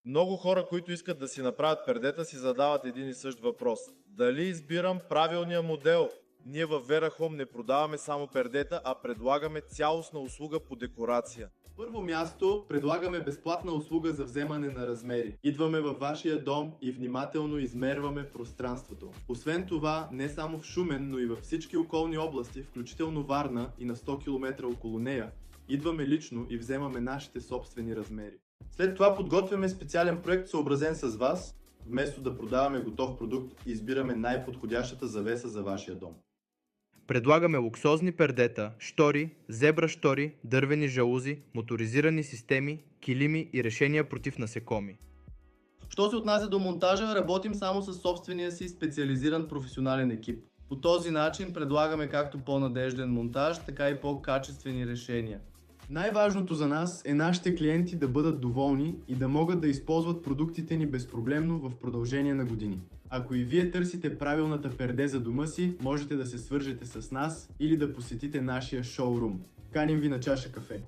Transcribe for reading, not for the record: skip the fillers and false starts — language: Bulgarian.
Много хора, които искат да си направят пердета, си задават един и същ въпрос. Дали избирам правилния модел? Ние в Verahome не продаваме само пердета, а предлагаме цялостна услуга по декорация. Първо място, предлагаме безплатна услуга за вземане на размери. Идваме във вашия дом и внимателно измерваме пространството. Освен това, не само в Шумен, но и във всички околни области, включително Варна и на 100 км около нея, идваме лично и вземаме нашите собствени размери. След това подготвяме специален проект, съобразен с вас. Вместо да продаваме готов продукт, избираме най-подходящата завеса за вашия дом. Предлагаме луксозни пердета, штори, зебра штори, дървени жалузи, моторизирани системи, килими и решения против насекоми. Що се отнася до монтажа, работим само с собствения си специализиран професионален екип. По този начин предлагаме както по-надежден монтаж, така и по-качествени решения. Най-важното за нас е нашите клиенти да бъдат доволни и да могат да използват продуктите ни безпроблемно в продължение на години. Ако и вие търсите правилната перде за дома си, можете да се свържете с нас или да посетите нашия шоурум. Каним ви на чаша кафе.